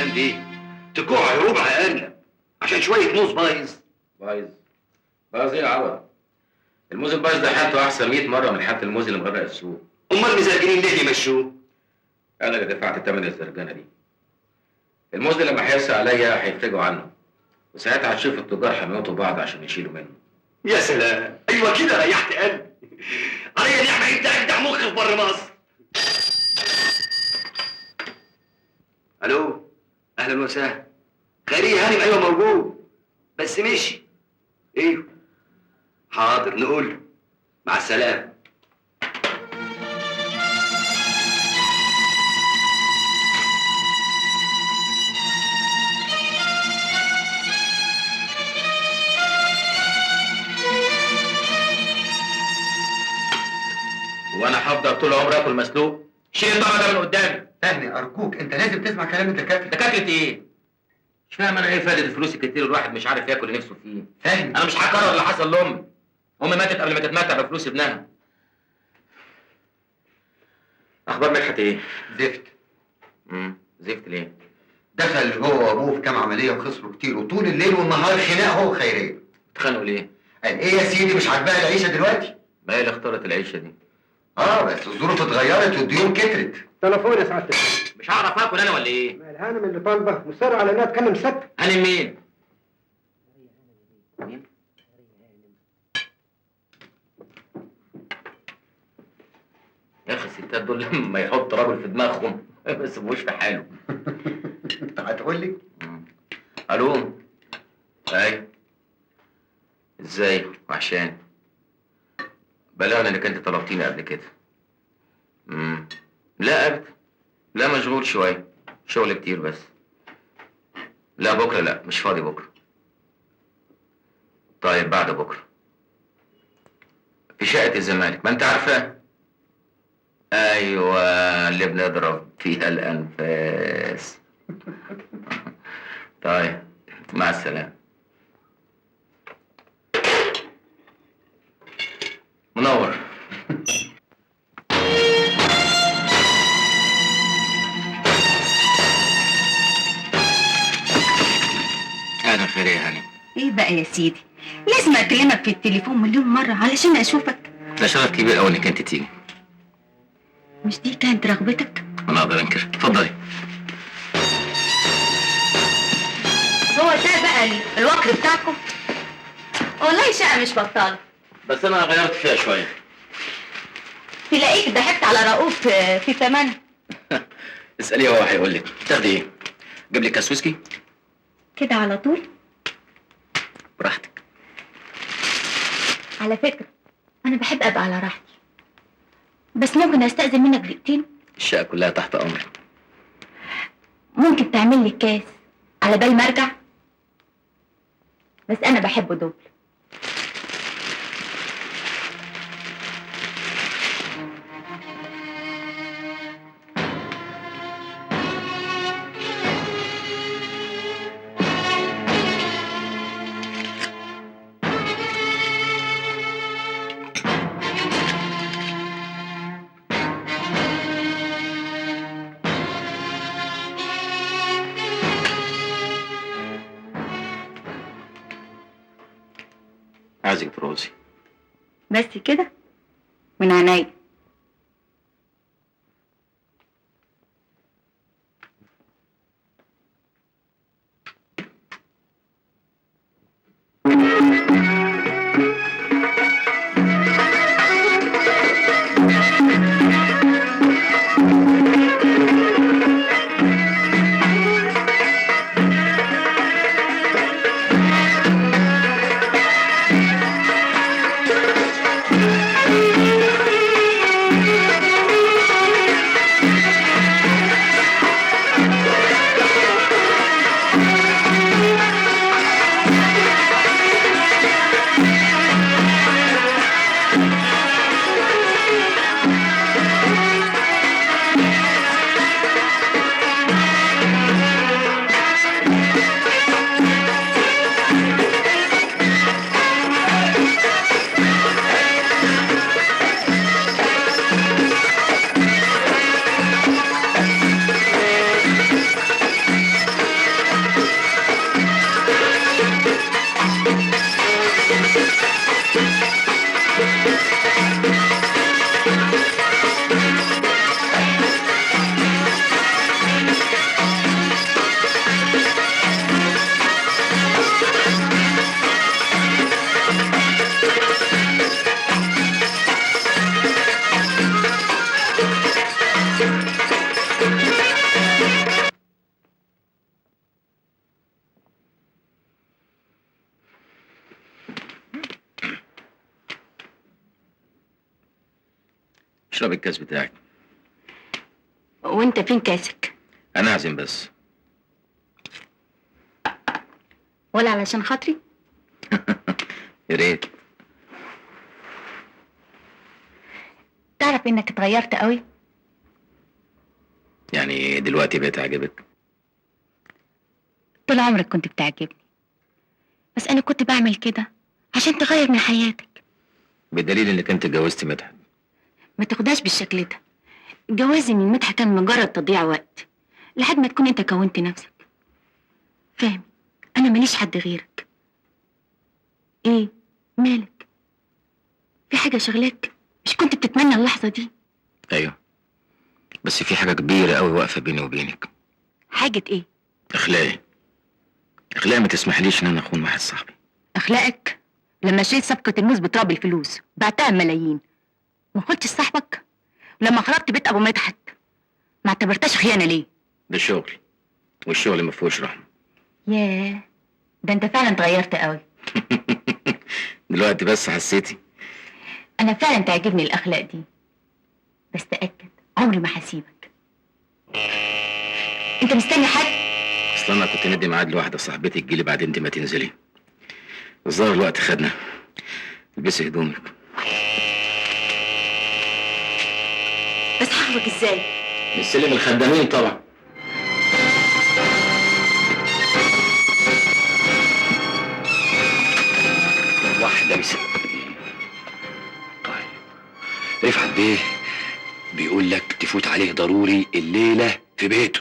الايام دي تكوع ربع ارنب عشان شويه موز بايظ. بايظ ايه يا عوض؟ الموز البايظ ده حالته احسن 100 مره من حالة الموز اللي مغرق السوق. امال المزارجين ليه بيمشوه؟ انا اللي دفعت ثمن الزرجانه دي. الموز ده لما هيرسى عليا هيفرجوا عنه، وساعتها هتشوف التجار هيموتوا بعض عشان يشيلوا منه. يا سلام، ايوه كده ريحت قلبي. عليا نعمه انت اجدع مخ في بر مصر. الو، اهلا وسهلا. خيريه هانم؟ ايوه موجود بس مشي. ايوه حاضر نقول له مع السلامه. وانا هفضل طول عمري اكل مسلوق؟ شيل الطبق ده من قدامي. فهمي ارجوك، انت لازم تسمع كلام الدكاتره. دكاتره ايه؟ مش فاهم انا ايه فائده الفلوس الكتير الواحد مش عارف ياكل اللي نفسه فيه. فهمي انا مش هكرر اللي حصل لامي. امي ماتت قبل ما تتمتع بفلوس ابنها. اخبار مدحت ايه؟ زفت. زفت ليه؟ دخل هو وابوه في كام عمليه وخسروا كتير، وطول الليل والنهار خناق هو وخيريه. اتخانقوا ليه؟ قال ايه يا سيدي، مش عاجباها العيشه دلوقتي؟ ما هي اللي اختارت العيشه دي. بس الظروف اتغيرت والديون كترت. تليفون يا سعاده مش هعرف اكل انا ولا ايه؟ ما الهانم اللي طالبه مصر على انها تكلم ست. هانم مين؟ مين؟ يا اخي الستات دول لما يحط راجل في دماغهم ما يسيبوش في حاله. انت هتقول لي؟ الو. اي ازاي؟ وعشان بلغني انك انت طلبتيني قبل كده. لا ابدا، لا مشغول شويه، شغل كتير بس. لا بكره لا، مش فاضي بكره. طيب بعد بكره في شقه الزمالك، ما انت عارفه. ايوه اللي بنضرب فيها الانفاس. طيب مع السلامه. منور. اهلا خير يا هاني. ايه بقى يا سيدي، لازم اكلمك في التليفون مليون مرة علشان اشوفك. ده شرف كبير قوي انك انت تيجي. مش دي كانت رغبتك؟ انا اقدر انكر؟ اتفضلي. هو ده بقى الوكر بتاعكم؟ والله شقة مش بطالة، بس انا غيرت فيها شويه. تلاقيك ضحكت على رؤوف في ثمنها. اساليه هو هيقول لك. تاخدي ايه؟ جيب لك كاس ويسكي؟ كده على طول؟ براحتك. على فكرة أنا بحب أبقى على راحتي، بس ممكن أستأذن منك دقيقتين؟ الشقه كلها تحت امرك. ممكن تعمل لي كاس على بال ما أرجع؟ بس أنا بحبه دوبل. عايزك ترقصي. بس كده؟ من عينيا. اشرب الكاس بتاعك. وانت فين كاسك؟ انا اعزم بس. ولا علشان خاطري؟ يا ريت. تعرف انك اتغيرت قوي؟ يعني دلوقتي بقيت اعجبك؟ طول عمرك كنت بتعجبني، بس انا كنت بعمل كده عشان تغير من حياتك. بالدليل انك انت اتجوزت مدحت. ما تاخدهاش بالشكل ده. جوازي من مدحت كان مجرد تضييع وقت لحد ما تكون انت كونت نفسك. فاهم؟ انا ماليش حد غيرك. ايه مالك؟ في حاجه شغلاك؟ مش كنت بتتمنى اللحظه دي؟ ايوه، بس في حاجه كبيره قوي واقفه بيني وبينك. حاجه ايه؟ اخلاقي ما تسمحليش ان انا اخون واحد صاحبي. اخلاقك؟ لما شريت صفقه الموز بتراب الفلوس بعتها ملايين ما كنتش صاحبك؟ لما خرجت بيت ابو مدحت ما اعتبرتهاش خيانه ليه؟ ده شغل، والشغل ما فيهوش رحمه. ياه، ده انت فعلا اتغيرت قوي. دلوقتي بس حسيتي؟ انا فعلا تعجبني الاخلاق دي، بس تاكد عمري ما هسيبك. انت مستني حد؟ اصل انا كنت ندي ميعاد لواحده صاحبتي تجيلي بعد انت ما تنزلي. الظاهر الوقت خدنا. البسي هدومك. بس هحبك ازاي؟ من سلم الخدامين طبعا. واحدة بس. طيب رفعت بيه بيقول لك تفوت عليه ضروري الليلة في بيته.